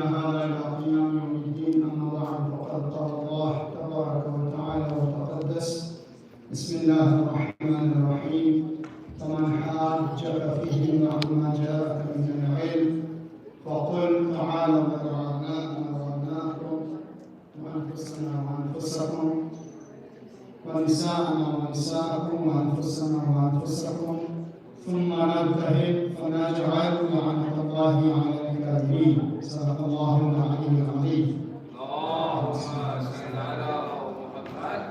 هذا إلى قيام يوم الدين. أما بعد فقد قال الله تبارك وتعالى وتقدس: بسم الله الرحمن الرحيم. فمن حاجك فيه بعد ما جاءك من العلم فقل تعالوا ندع أبناءنا وأبناءكم وأنفسنا وأنفسكم ونساءنا ونساءكم وأنفسنا وأنفسكم ثم نبتهل فنجعل لعنة الله على الكاذبين. صدق الله العلي العظيم. اللهم صل على محمد.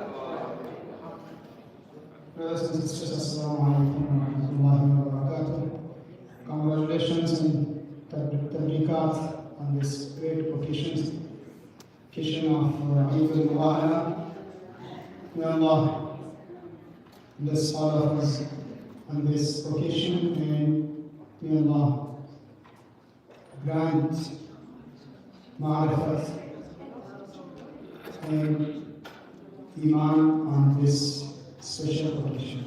Brothers and sisters, Assalamu alaikum wa rahmatullahi wa barakatuh. Congratulations and tabrikat on this great occasion of Eid al-Mubahela. May Allah bless all of us on this occasion, and may Allah grant ma'rifat and iman on this special occasion.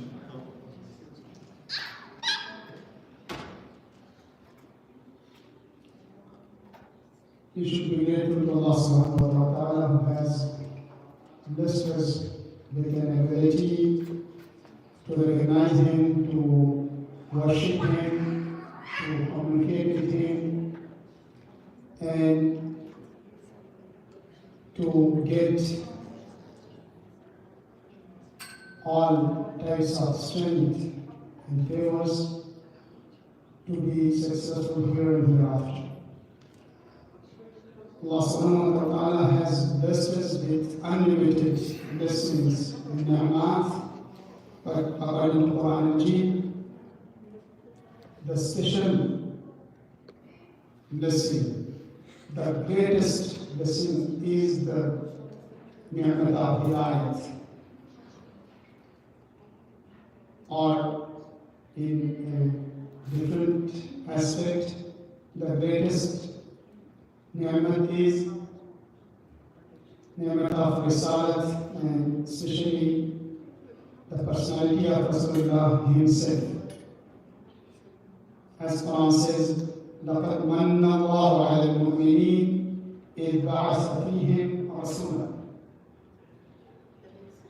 You should be grateful to Allah subhanahu wa ta'ala who has blessed us with an ability to recognize Him, to worship Him, to communicate with Him, and to get all types of strength and favors to be successful here and hereafter. Allah subhanahu wa ta'ala has blessed us with unlimited blessings and ni'mat, but according to Quran and Majid, the special blessing, the greatest blessing is the ni'mat of hidayat, or in a different aspect, the greatest ni'mat is ni'mat of risalat, and especially the personality of Rasulullah himself. As Quran says, لَقَدْ مَنَّ اللَّهُ عَلَى الْمُؤْمِنِينَ إِذْ بَعَثَ فِيهِمْ رَسُولًا.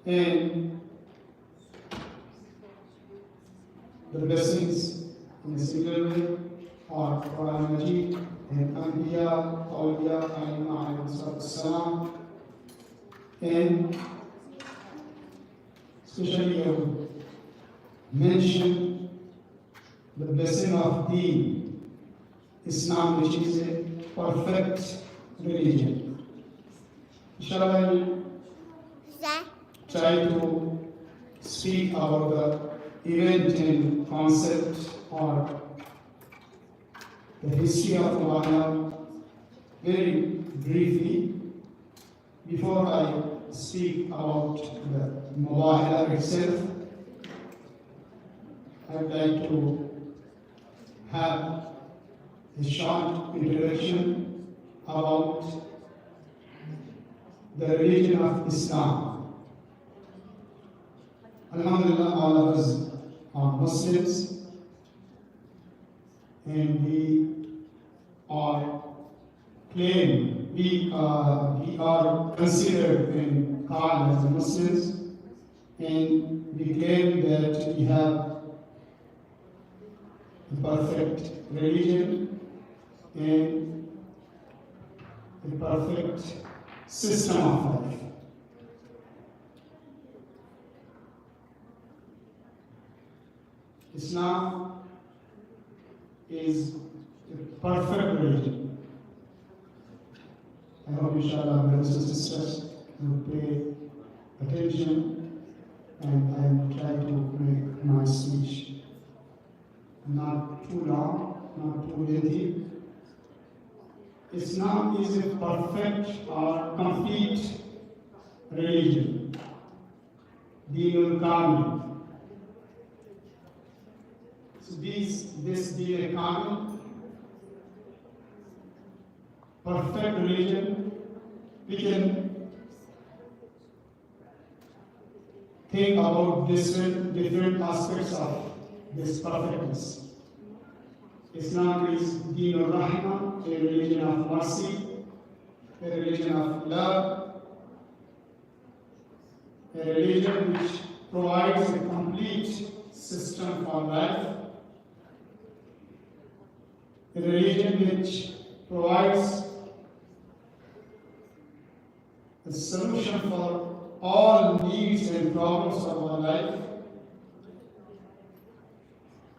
And the blessings in a similar way are Quran Majid and Anbiya, Awliya, alayhi and especially I would mention the blessing of Deen, Islam, which is a perfect religion. Shall I try to speak about the event and concept or the history of Mobahela very briefly before I speak about the Mobahela itself. I would like to have a short introduction about the religion of Islam. Alhamdulillah, all of us are Muslims, and we are considered and called as Muslims, and we claim that we have a perfect religion and a perfect system of life. Islam is a perfect religion. I hope inshallah brothers and sisters will pay attention, and I will try to make my speech not too long, not too lengthy. Islam is a perfect or complete religion. Deenul Kamil. So this Deen Kamil, perfect religion, we can think about different aspects of this perfectness. Islam is Deen al-Rahmah, a religion of mercy. a religion of love, a religion which provides a complete system for life, a religion which provides a solution for all needs and problems of our life,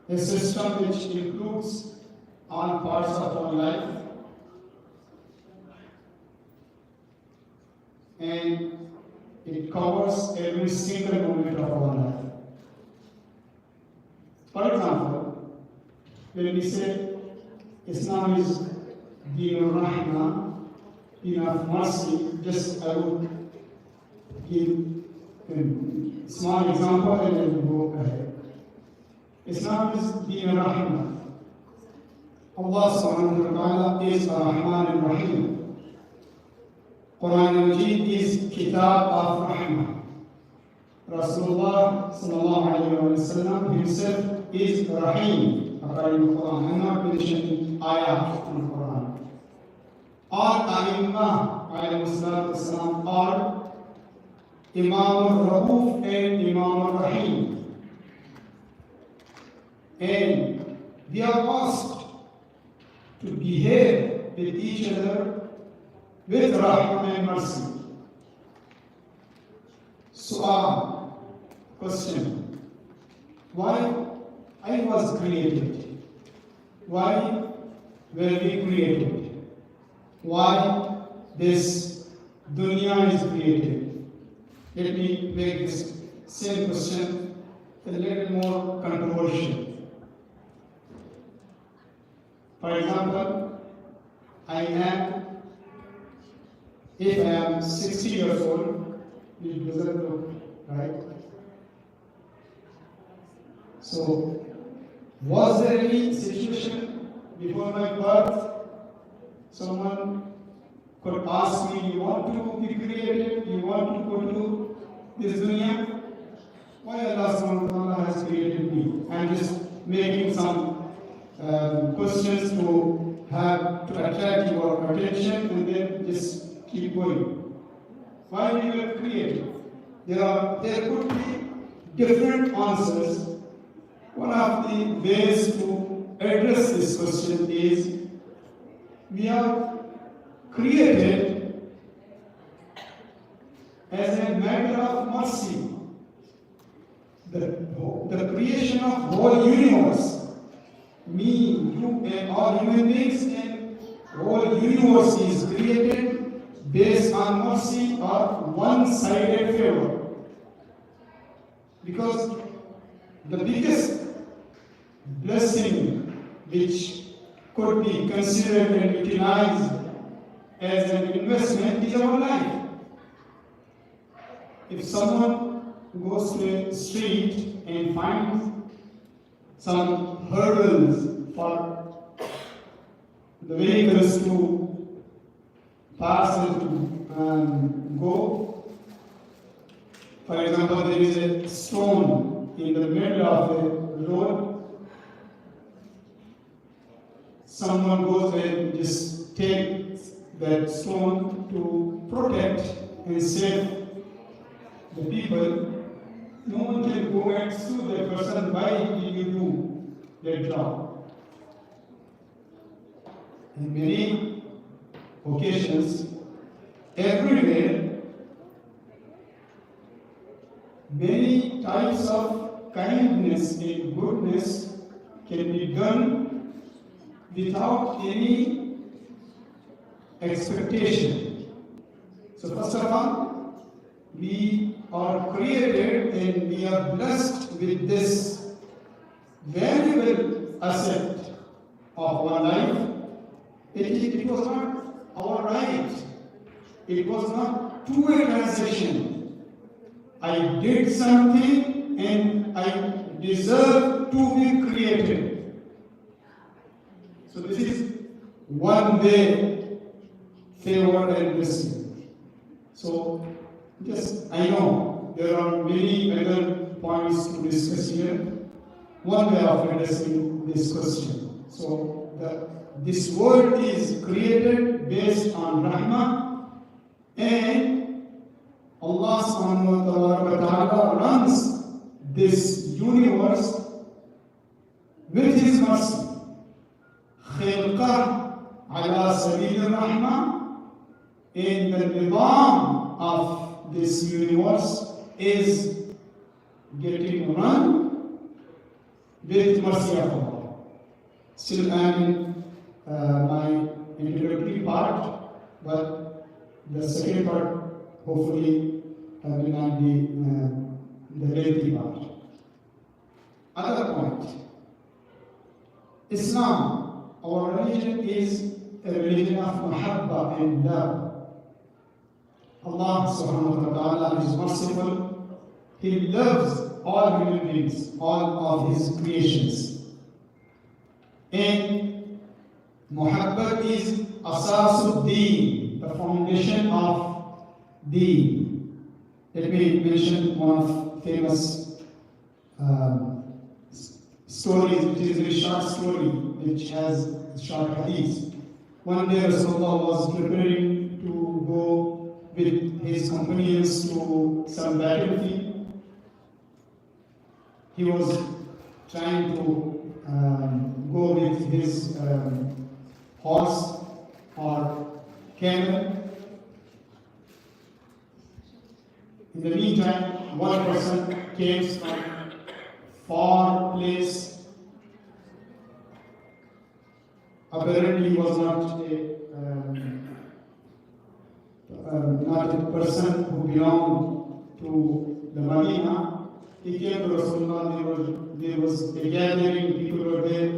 a system which includes all parts of our life, and it covers every single moment of our life. For example, when we say Islam is Deen al-Rahma, Deen of mercy, just I would give a small example and then we'll go ahead. Islam is Deen al-Rahma. Allah subhanahu wa ta'ala is Ar-Rahman al-Rahim. Quran al-Majid is Kitab of Rahmah. Rasulullah sallallahu alayhi wa sallam himself is Rahim, according to Quran. I'm not mentioning ayah from Quran. All A'immah alayhi salatu wasalam are Imam al-Rauf and Imam al-Rahim. And they are asked to behave with each other with rahmah and mercy. Su'al, question. Why I was created? Why were we created? Why this dunya is created? Let me make this same question a little more controversial. For example, if I am 60 years old, it doesn't look right. So, was there any situation before my birth? Someone could ask me, you want to be created? You want to go to this dunya? Why Allah subhanahu wa ta'ala has created me? I'm just making some questions to attract your attention and then just keep going. Why we were created? There could be different answers. One of the ways to address this question is we are created as a matter of mercy. The creation of whole universe, me, you, and all human beings, and whole universe is created based on mercy or one-sided favor. Because the biggest blessing which could be considered and utilized as an investment is our life. If someone goes to a street and finds some hurdles for the vehicles to pass and to go, for example, there is a stone in the middle of the road, someone goes and just takes that stone to protect and save the people. No one can go and sue that person, why did you do that job? In many occasions, everywhere, many types of kindness and goodness can be done without any expectation. So first of all, we are created and we are blessed with this valuable asset of our life. It was not our right. It was not two-way transaction. I did something and I deserve to be created. So this is one way favor and blessing. So just, I know there are many other points to discuss here. One way of addressing this question. So this world is created based on rahmah And Allah subhanahu wa ta'ala runs this universe with His mercy. خلقه على سبيل الرحمة. And the nizam of this universe is getting run with mercy of Allah. Still I am in my introductory part, but the second part hopefully will not be the lengthy part. Other point, Islam, our religion is a religion of muhabba and love. Allah subhanahu wa ta'ala is merciful. He loves all human beings, all of His creations. And muhabbat is asasud deen, the foundation of deen. Let me mention one of famous stories. It is a very short story which has short hadith. One day Rasulullah was preparing to go with his companions to some battlefield. He was trying to go with his horse or camel. In the meantime, one person came from far place. Apparently, he was not a person who belonged to the Medina. He came to Rasulullah, there was a gathering, people were there.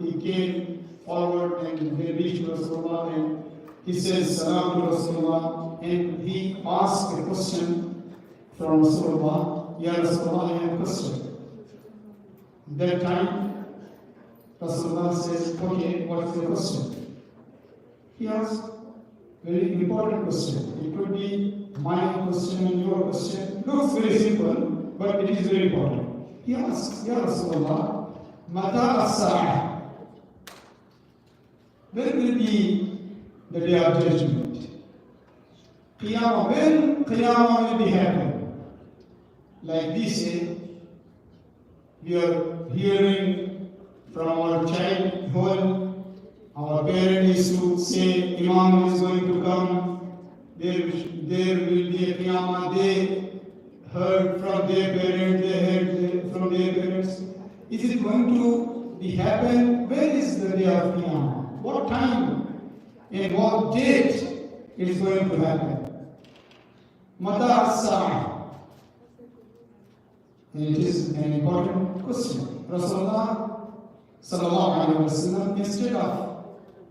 He came forward and they reached Rasulullah and he says salam to Rasulullah and he asked a question from Rasulullah. Ya Rasulullah, I have a question. That time, Rasulullah says, okay, what's the question? He asked very important question. It could be my question and your question. Looks very simple, but it is very important. He asks, Ya Rasulullah, Mata as-sa'ah? When will be the day of judgment? Qiyamah, when Qiyamah will be happening? Like we say, we are hearing from our childhood, our parents used to say, Imam is going to come, there will be a Qiyamah. They heard from their parents, they heard from their parents. Is it going to be happen? When is the day of Qiyamah? What time and what date it is going to happen? Mata as-sa'ah. And it is an important question. Rasulullah sallallahu alaihi wasallam, instead of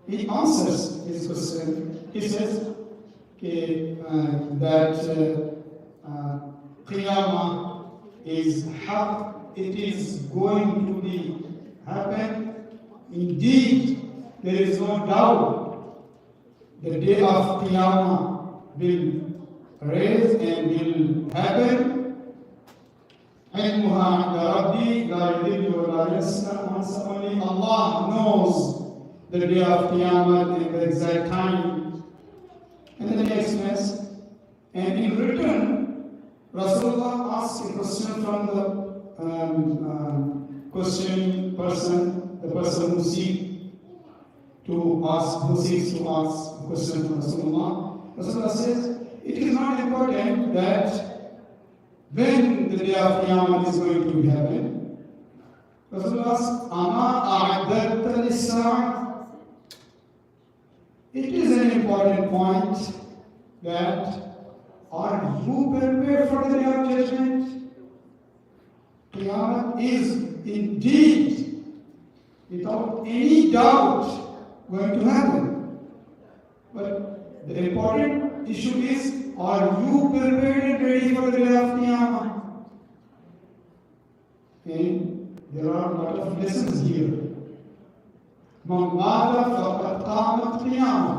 he answers his question, he says that Qiyamah is haq, it is going to be happen. Indeed, there is no doubt the day of Qiyamah will rise and will happen. علمها عند ربي لا يضل ولا ينسى. Only Allah knows the day of Qiyamah and the exact time. And then the next verse. And in return, Rasulullah asked a question from the questioning person, the person who seeks to ask a question from Rasulullah. Rasulullah says, it is not important that when the day of Qiyamah is going to be happen. Rasulullah asks, Ama a'adatta lis-sa'ah? It is an important point that are you prepared for the day of judgment? Qiyamah is indeed, without any doubt, going to happen. But the important issue is, are you prepared and ready for the day of Qiyamah? And there are a lot of lessons here. Man mata faqad qamat qiyamah.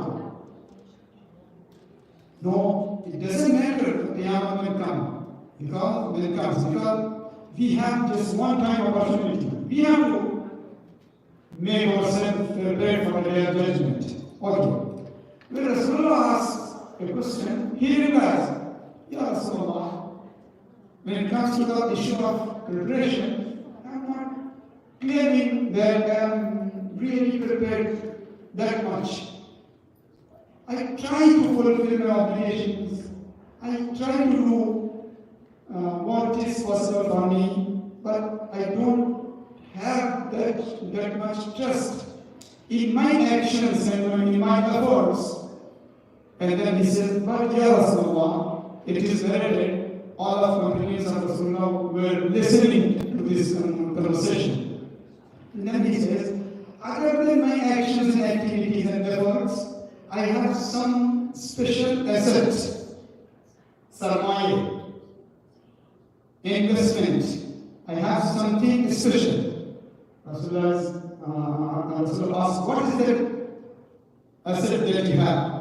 No, it doesn't matter the Qiyamah will come. Because we have just one time opportunity. We have to make ourselves prepared for the day of judgment. Okay. When Rasulullah asks a question, he replies, Ya Rasulullah, when it comes to the issue of preparation, I'm not claiming that I'm really prepared that much. I try to fulfill my obligations. I try to do what is possible for me, but I don't have that much trust in my actions and in my efforts. And then he said, but Ya Rasulullah, it is narrated, all of companions of Rasulullah were listening to this conversation. And then he says, other than my actions and activities and efforts, I have some special assets, sarmaya, investment. I have something special. Rasulullah asked, what is that asset that you have?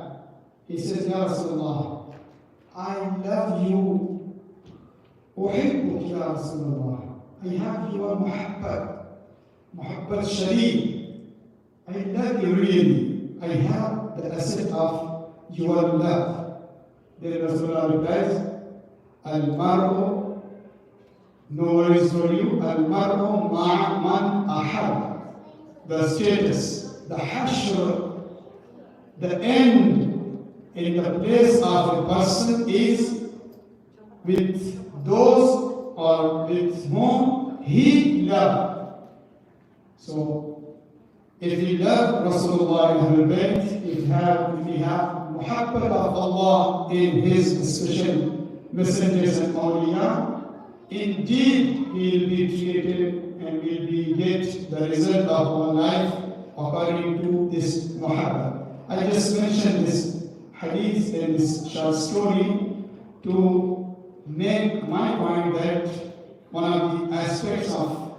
He says, Ya Rasulullah, I love you. أحبك يا رسول الله. I have your muhabbat shadid. I love you really. I have the asset of your love. Then Rasulullah replies, Al-mar'u, no worries for you, Al-mar'u ma'man ahab. The status, the hashr, the end in the place of a person is with those or with whom he loves. So, if we love Rasulullah Ahlul Bayt, if we have muhabbat of Allah in His special messengers and awliya, indeed we will be treated and we will get the result of our life according to this muhabbat. I just mentioned this hadith and this short story to make my point that one of the aspects of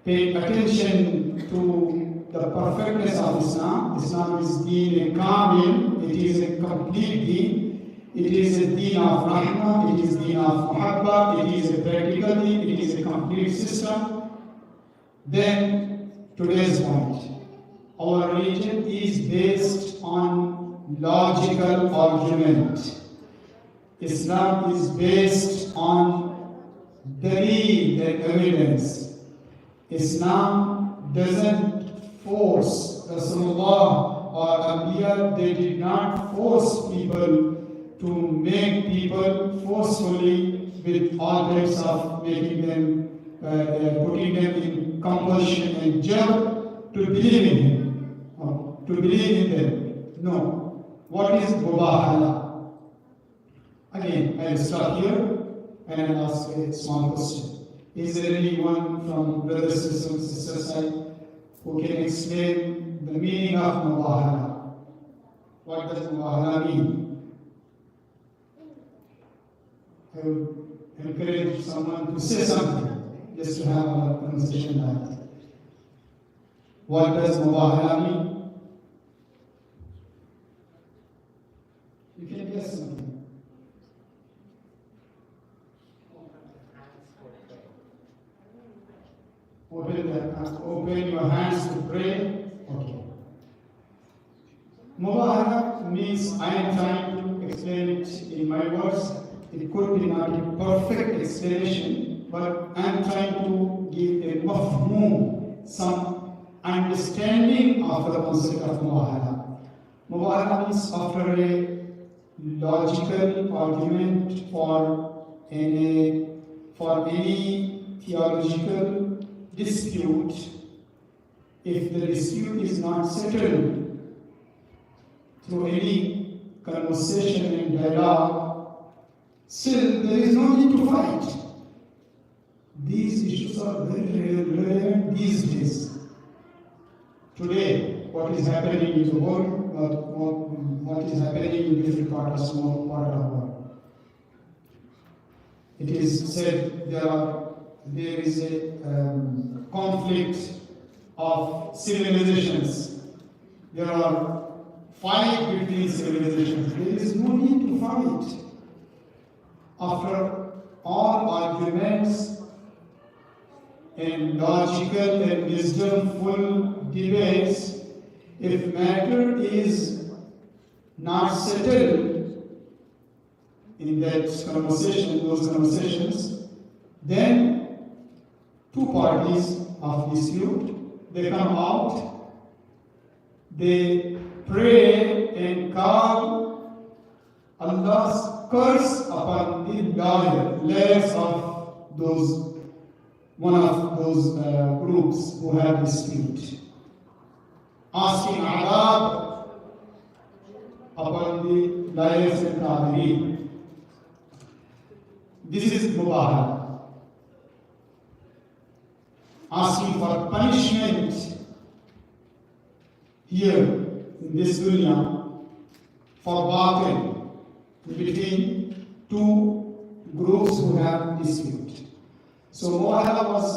paying attention to the perfectness of Islam. Islam is deen kamil, it is a complete deen, it is a deen of rahmah, it is a deen of muhabba, it is a practical deen, it is a complete system. Then today's point, our religion is based on logical argument. Islam is based on dalil and evidence. Islam doesn't force. Rasulullah or Anbiya, they did not force people to make people forcefully with all types of making them, putting them in compulsion and jail to believe in Him, to believe in them. No. What is Mobahela? Again, I will start here and I will ask a small question. Is there anyone from brothers and sisters side who can explain the meaning of Mobahela? What does Mobahela mean? I would encourage someone to say something, just to have a conversation like that. What does Mobahela mean? You can guess something. Open your hands to pray. Okay. Mubahara means I am trying to explain it in my words. It could be not a perfect explanation, but I am trying to give a mafhum, some understanding of the concept of Mubahara. Mubahara means after a logical argument for any theological dispute, if the dispute is not settled through any conversation and dialogue, still there is no need to fight. These issues are very relevant these days. Today, what is happening in the world, what is happening in different parts of the world. It is said there is a conflict of civilizations. There are fight between civilizations. There is no need to fight. After all arguments and logical and wisdomful debates, if matter is not settled, in those conversations, then two parties of dispute, they come out, they pray and call Allah's curse upon the layers of one of those groups who have dispute, asking adab upon the layers and Qadirin. This is Mobahela, asking for punishment here in this dunya for batil between two groups who have dispute. So Mobahela was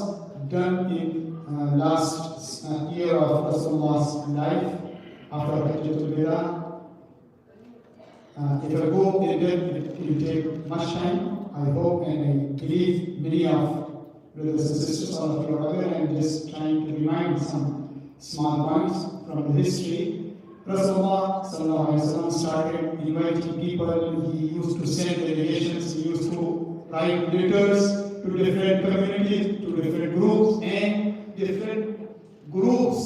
done in last year of Rasulullah's life after Hajjatul Wada. If I go in depth, it will take much time. I hope and I believe many of brothers and sisters, all of you are aware. I'm just trying to remind some small points from the history. Rasulullah started inviting people. He used to send delegations. He used to write letters to different communities, to different groups, and different groups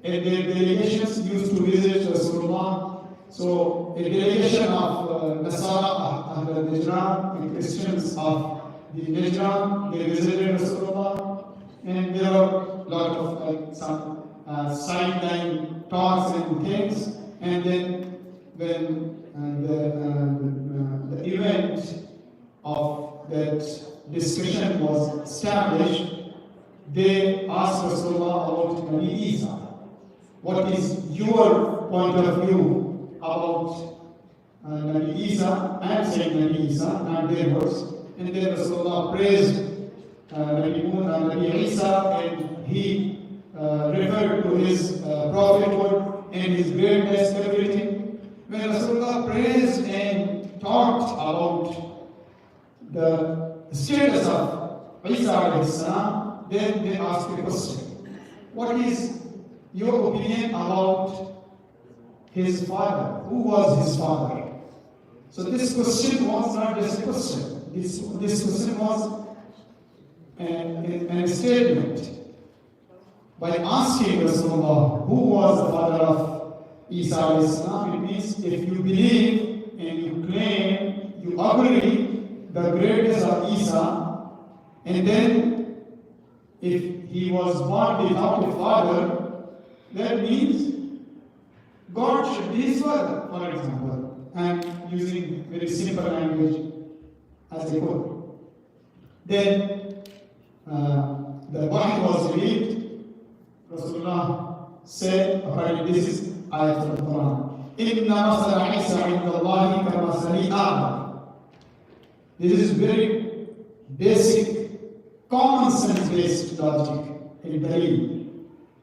and their delegations used to visit Rasulullah. So a delegation of Nasara, Najran, and Christians of the Najran, they visited Rasulullah, and there are a lot of some sideline talks and things. And then when the event of that discussion was established, they asked Rasulullah about Nabi Isa. What is your point of view about Nabi Isa? I am saying Nabi Isa, not their words. And then Rasulullah praised Nabi Isa, and he referred to his prophethood and his greatness, everything. When Rasulullah praised and talked about the status of Isa alayhi salam, then they asked a question. What is your opinion about his father? Who was his father? So this question was not just a question. This question was a statement. By asking Rasulullah who was the father of Isa alayhi salam, it means if you believe and you claim, you agree the greatness of Isa, and then if he was born without a father, that means God should be his father, for example. I'm using very simple language as I could. Then the Wahy was revealed. Rasulullah said, according to this ayat of the Quran, Inna masala Isa indallahi kamasali Adam. This is very basic, common sense based logic in Dalil.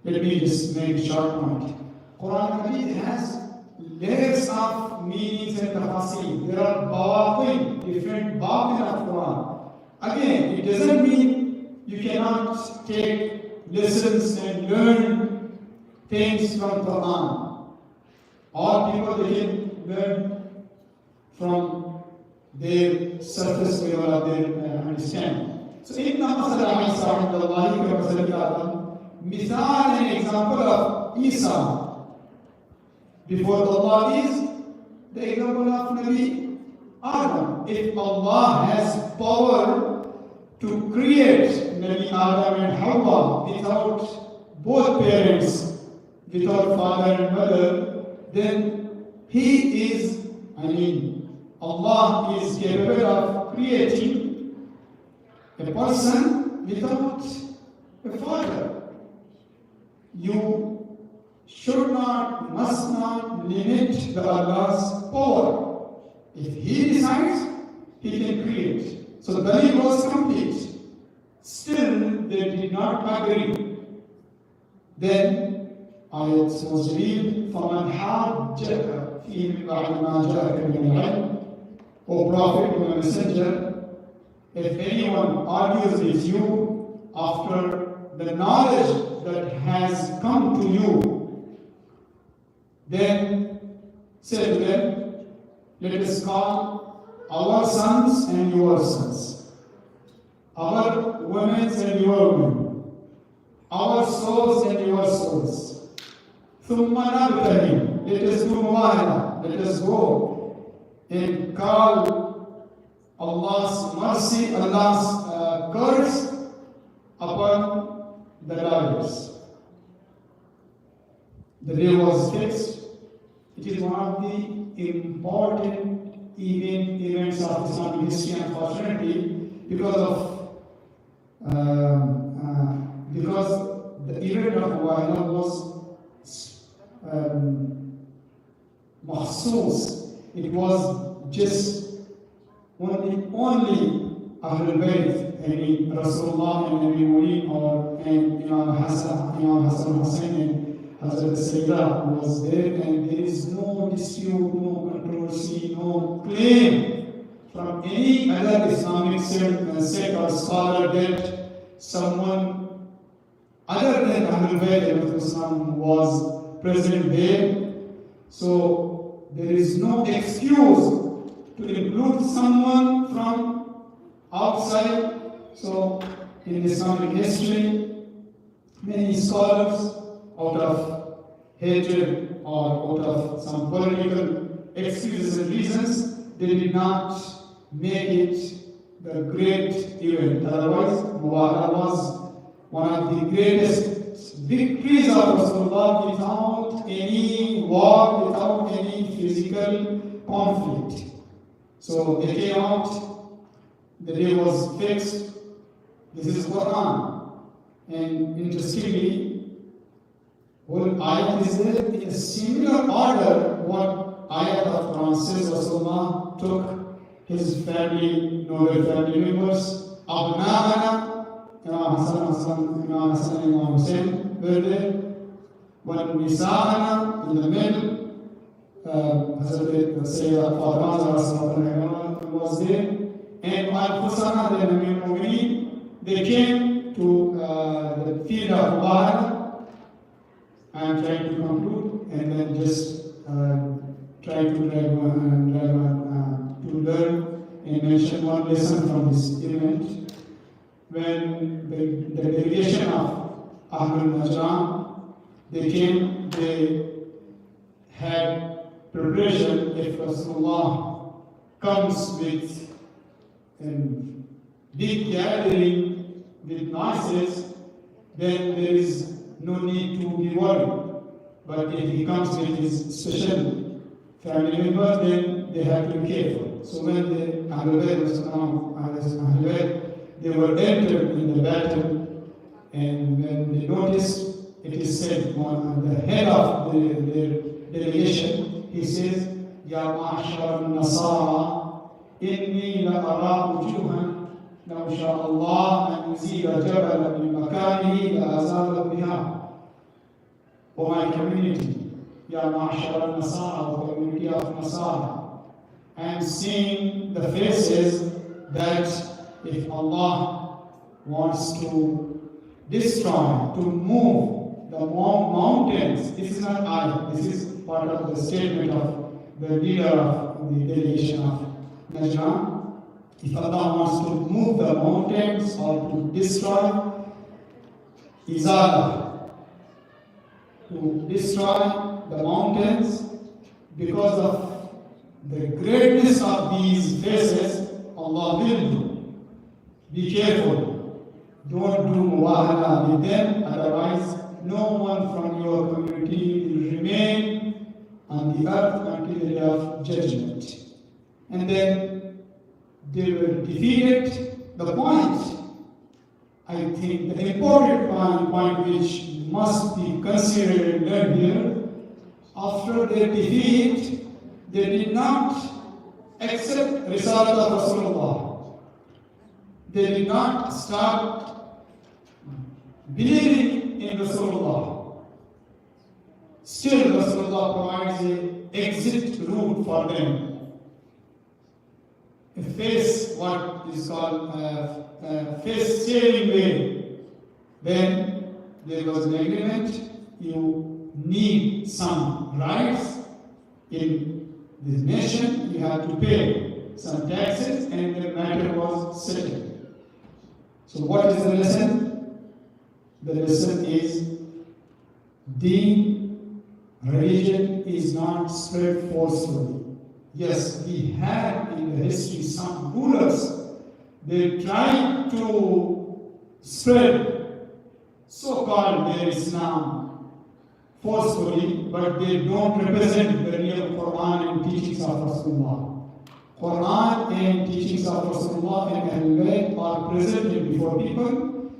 Let me just make a short point. Quran Hadith has layers of meanings and tafasil. There are bawatin, different bawatin of Quran. Again, it doesn't mean you cannot take lessons and learn things from Quran. All people, they can learn from their surface level of their understanding. So, Inna masala Isa indallahi kamasali Adam. Mithal, an example of Isa before Allah is the example of Nabi Adam. If Allah has power to create Nabi Adam and Hawa without both parents, without father and mother, then He is, Allah is capable of creating a person without a father. You should not, must not limit the Allah's power. If He decides, He can create. So the Dalil was complete. Still, they did not agree. Then, ayat was revealed, فَمَنْ حَاجَّكَ فِي مِنْ بَعْدِ مَا جَاءَكَ مِنَ الْعِلْمِ. O Prophet, O Messenger, if anyone argues with you after the knowledge that has come to you, then say to them, let us call our sons and your sons, our women and your women, our souls and your souls. ثم نبتهل. Let us do Mobahela. Let us go and call Allah's mercy, Allah's curse upon the liars. The day was fixed. It is one of the important events of Islamic history, unfortunately, because the event of Mobahela was mahsus. It was just only Ahlul Bayt, and Rasulullah and Nabi Mulim and Imam Hassan Hussain and Hazrat Sayyida was there, and there is no dispute, no controversy, no claim from any other Islamic sect or scholar that someone other than Ahlul Bayt of Islam was present there. So there is no excuse to include someone from outside. So in Islamic history, many scholars, out of hatred or out of some political excuses and reasons, they did not make it the great event. Otherwise, Mobahela was one of the greatest victories of Rasulullah without any war, without any physical conflict. So they came out, the day was fixed. This is Quran. And interestingly, whole ayat is there in a similar order what ayat of Quran says. Rasulullah took his family, noble family members, Abna'ana, Imam Hassan, Imam Hussain were there. One Nisa'ana in the middle, Hazrat Sayyida Fatima was there. And Al-Fusana, the Nabi Mu'mineen, they came to the field of Mobahela. I am trying to conclude and then just try to learn and mention one lesson from this event. When the delegation of Ahlul Najran, they came, they had preparation. If Rasulullah comes with a big gathering with noises, then there is no need to be worried. But if he comes with his special family member, then they have to be careful. So when the Ahlul Bayt, they were entered in the battle, and when they noticed, it is said on the head of their delegation, he says, Ya ma'ashar nasara, inni la ara wujuhan, law sha Allah an yuzila jabala min makanihi la azala biha. O my community, Ya ma'ashar nasara, the community of Nasara, I am seeing the faces that if Allah wants to destroy, to move the mountains, this is not I, this is part of the statement of the leader of the delegation of Najran. If Allah wants to move the mountains or to destroy, Izala, to destroy the mountains, because of the greatness of these faces, Allah will do. Be careful. Don't do Mobahela with them, otherwise no one from your community will remain on the earth until the day of judgment. And then they were defeated. The point, I think, the important point which must be considered and learned here, after their defeat, they did not accept Risalat of Rasulullah. They did not start believing in Rasulullah. Still, Rasulullah provides an exit route for them. A face, what is called a face-saving way. Then there was an agreement, you need some rights in this nation, you have to pay some taxes, and the matter was settled. So what is the lesson? The lesson is the religion is not spread forcefully. Yes, we have in the history some rulers, they try to spread so-called their Islam forcefully, but they don't represent the real Quran and teachings of Rasulullah. Quran and teachings of Rasulullah and Ahlul Bayt are presented before people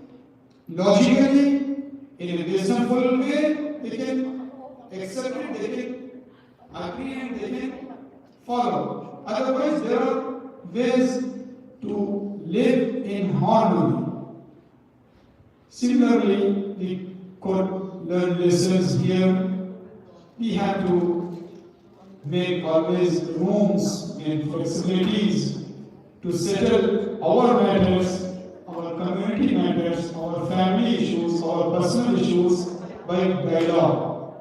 logically, in a reasonable way. They can accept it, they can agree, and they can follow. Otherwise, there are ways to live in harmony. Similarly, we could learn lessons here. We have to make always rooms and flexibilities to settle our matters, our community matters, our family issues, our personal issues by dialogue,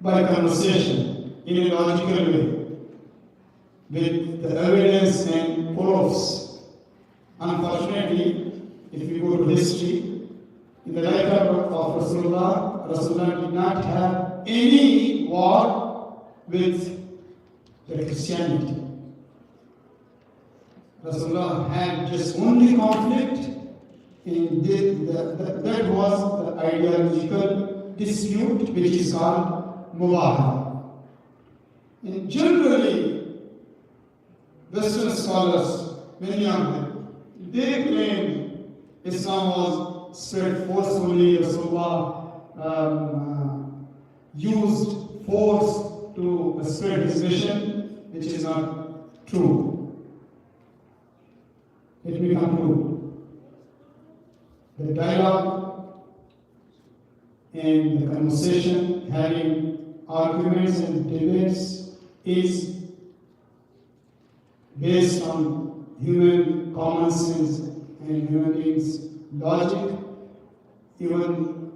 by conversation in a logical way, with the evidence and proofs. Unfortunately, if we go to history, in the lifetime of Rasulullah did not have any war with the Christianity. Rasulullah had just only conflict, and that was the ideological dispute which is called Mobahela. And generally, Western scholars, many of them, they claim Islam was spread forcefully. Rasulullah used force to spread his mission, which is not true. Let me conclude. The dialogue and the conversation, having arguments and debates, is based on human common sense and human beings' logic. Even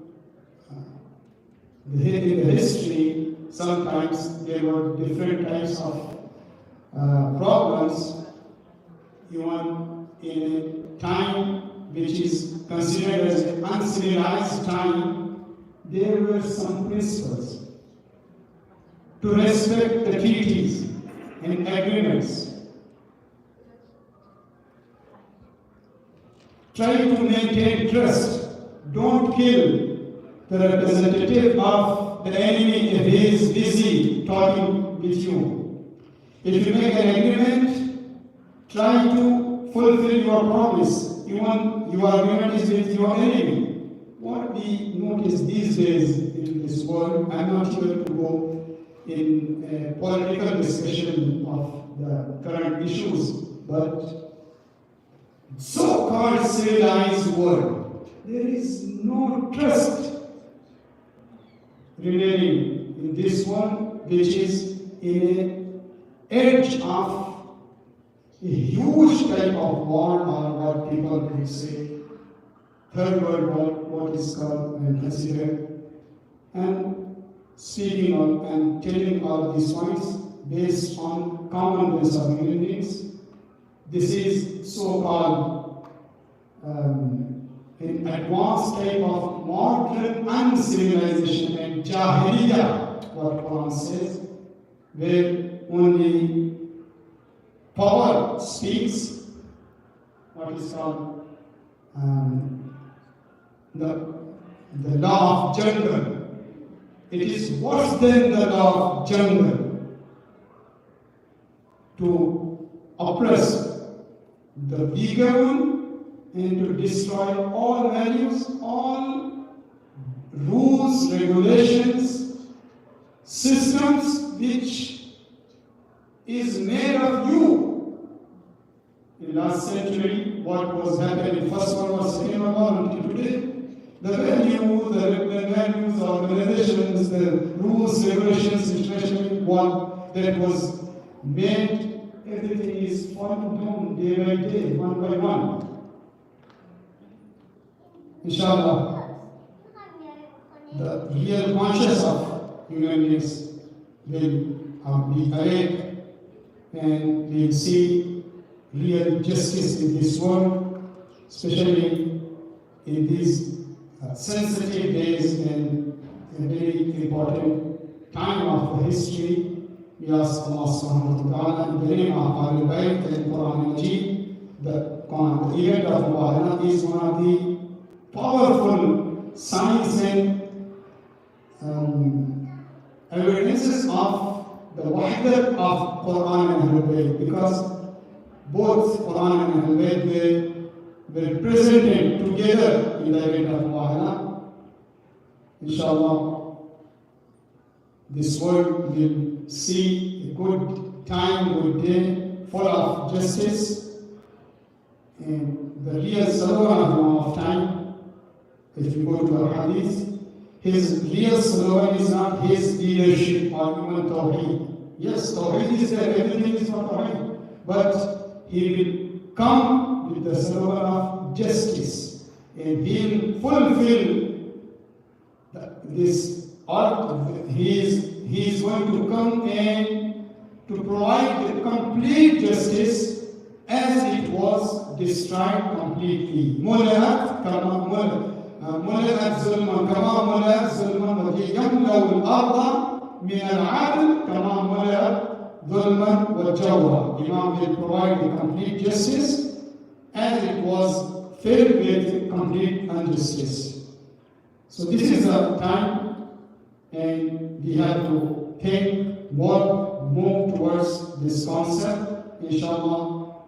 in the history, sometimes there were different types of problems. Even in a time which is considered as an uncivilized time, there were some principles to respect the treaties and agreements. Try to maintain trust. Don't kill the representative of the enemy if he is busy talking with you. If you make an agreement, try to fulfill your promise, even your agreement is with your enemy. What we notice these days in this world, I'm not here to go in a political discussion of the current issues, but so-called civilized world, there is no trust remaining in this one, which is in an edge of a huge type of war, or what people would say third world war, what is called and considered. And speaking on and telling all these points based on common sense of human beings, this is so-called an advanced type of modern uncivilization and Jahiliyyah, what Quran says, where only power speaks, what is called the law of jungle. It is worse than the law of jungle to oppress the weaker one and to destroy all values, all rules, regulations, systems which is made of you. In last century, what was happening in First World War, Second World War, until today, the values, organizations, the rules, regulations, international one that was made, everything is falling down day by day, one by one. Inshallah, the real conscience of human beings will be awake and we'll see real justice in this world, especially in these sensitive days and a very important time of the history. We ask Allah subhanahu wa ta'ala in the name of Ahlul Bayt and Quran Majid. The event of Mobahela is one of the powerful signs and evidences of the wahdat of Quran and Ahlul Bayt, because both Quran and Ahlul Bayt were presented together in the event of Mobahela. Inshallah, this world will see a good time, good day, full of justice, and the real slogan of time. If you go to our hadith, his real slogan is not his leadership or even Tawheed. Yes, Tawheed is there, everything is for Tawheed, but he will come with the slogan of justice, and he will fulfill this art. He is going to come and to provide the complete justice as it was described completely. ملأت كما ملأت ظلما كما ملأت ظلما ويملأ الأرض من العدل كما ملأت ظلما وجورا. Imam will provide the complete justice as it was filled with complete injustice. So this is a time, and we have to think, work, move towards this concept. Inshallah,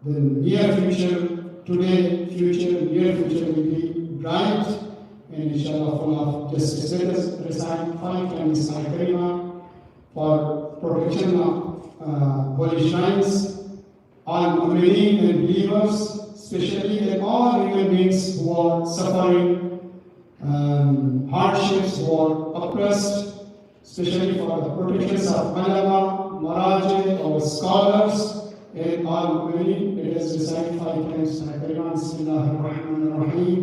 the near future, today, future, near future will be bright, and inshallah full of justice. Let us recite 5 times Sa'i Karima for protection of holy shrines, all mu'mineen and believers, especially and all human beings who are suffering hardships, who are oppressed, especially for the protections of ulama, maraji, our scholars, and all mu'mineen. Let us recite 5 times Sa'i Karima. Bismillahir Rahmanir Rahim.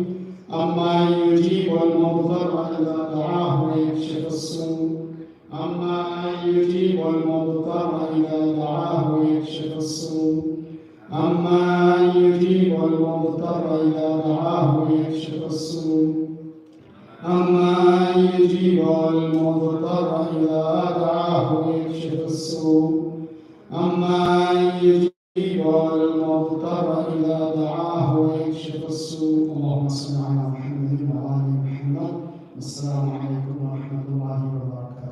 Amma yujibu al-mudtarra idha da'ahu wa yakshifu as-su'. Amma yujibu al-mudtarra idha da'ahu wa yakshifu as-su'. أما يجيب المضطر إذا دعاه ويكشف السوء. أما يجيب المضطر إذا دعاه ويكشف السوء. أما يجيب المضطر إذا دعاه ويكشف السوء. اللهم صل على محمد وعلى آل محمد. السلام عليكم ورحمة الله وبركاته.